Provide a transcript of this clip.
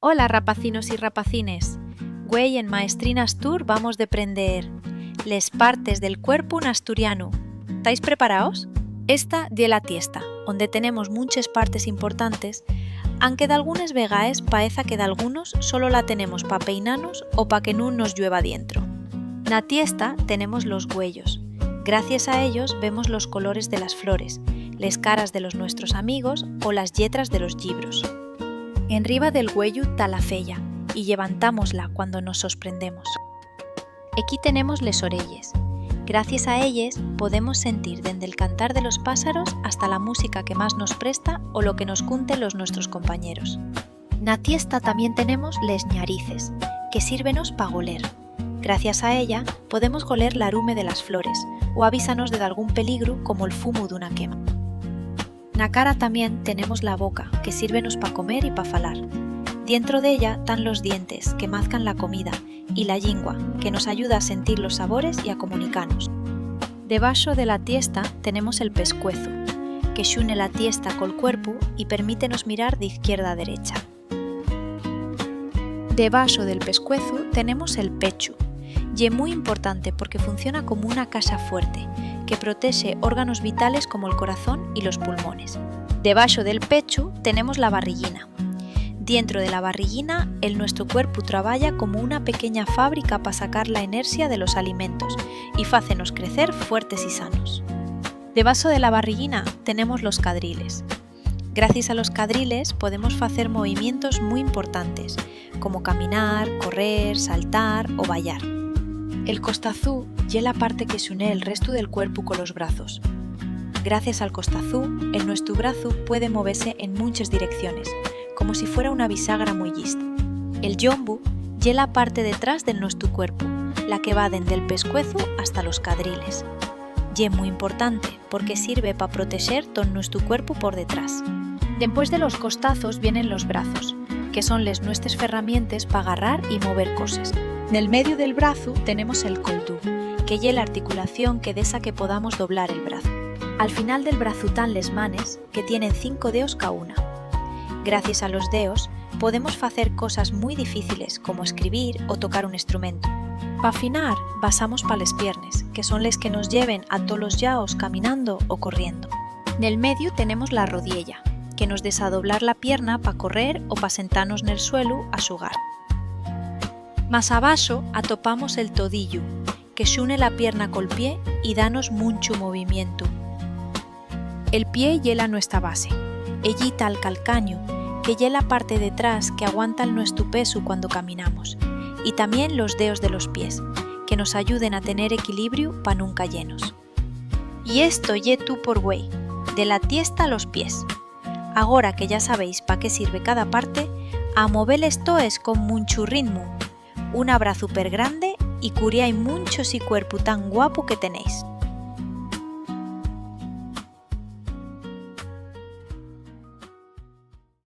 Hola rapacinos y rapacines. Güey, en Maestrinas Tour vamos de prender les partes del cuerpo en asturiano. ¿Estáis preparados? Esta de la tiesta, donde tenemos muchas partes importantes, aunque de algunas vegaes paeza que de algunos solo la tenemos pa peinanos o pa que nun nos llueva dientro. Na tiesta tenemos los güellos. Gracias a ellos vemos los colores de las flores, les caras de los nuestros amigos o las lletras de los libros. Enriba del güello ta la fella y levantámosla cuando nos sorprendemos. Aquí tenemos les orelles. Gracias a ellas podemos sentir desde el cantar de los pájaros hasta la música que más nos presta o lo que nos cunten los nuestros compañeros. Na tiesta también tenemos les ñarices, que sírvenos pa goler. Gracias a ella podemos goler l'arume de las flores o avísanos de algún peligro como el fumo de una quema. Na cara también tenemos la boca, que sírvenos pa comer y pa falar. Dentro de ella están los dientes, que mazcan la comida, y la lingua, que nos ayuda a sentir los sabores y a comunicarnos. Debaixo de la tiesta tenemos el pescuezo, que xune la tiesta col cuerpo y permítenos mirar de izquierda a derecha. Debaixo del pescuezo tenemos el pecho, y es muy importante porque funciona como una casa fuerte, que protege órganos vitales como el corazón y los pulmones. Debaixo del pecho tenemos la barriguina. Dentro de la barriguina, nuestro cuerpo trabaja como una pequeña fábrica para sacar la inercia de los alimentos y fácenos crecer fuertes y sanos. Debaixo de la barriguina tenemos los cadriles. Gracias a los cadriles podemos hacer movimientos muy importantes, como caminar, correr, saltar o bailar. El costazú ye la parte que se une el resto del cuerpo con los brazos. Gracias al costazú, nuestro brazo puede moverse en muchas direcciones, como si fuera una bisagra muy lista. El yombu ye la parte detrás de nuestro cuerpo, la que va desde el pescuezo hasta los cadriles. Ye muy importante porque sirve para proteger todo nuestro cuerpo por detrás. Después de los costazos vienen los brazos, que son les nuestras herramientas para agarrar y mover cosas. En el medio del brazo tenemos el coldú, que ye la articulación que desa que podamos doblar el brazo. Al final del brazo están les manes, que tienen 5 dedos cada una. Gracias a los dedos podemos hacer cosas muy difíciles como escribir o tocar un instrumento. Pa afinar basamos pa les piernas, que son les que nos lleven a todos los llaos caminando o corriendo. En el medio tenemos la rodilla, que nos desa doblar la pierna pa correr o pa sentarnos nel suelo a xugar. Más abaixo atopamos el todillo, que xune la pierna col pie y danos mucho movimiento. El pie ye la nuestra base. Ellí ta el calcaño, que ye la parte detrás que aguanta el nuestro peso cuando caminamos, y también los dedos de los pies, que nos ayuden a tener equilibrio pa nunca llenos. Y esto ye tú por güey, de la tiesta a los pies. Agora que ya sabéis pa qué sirve cada parte, a mover esto es con mucho ritmo. Un abrazo super grande y curiai mucho si cuerpo tan guapo que tenéis.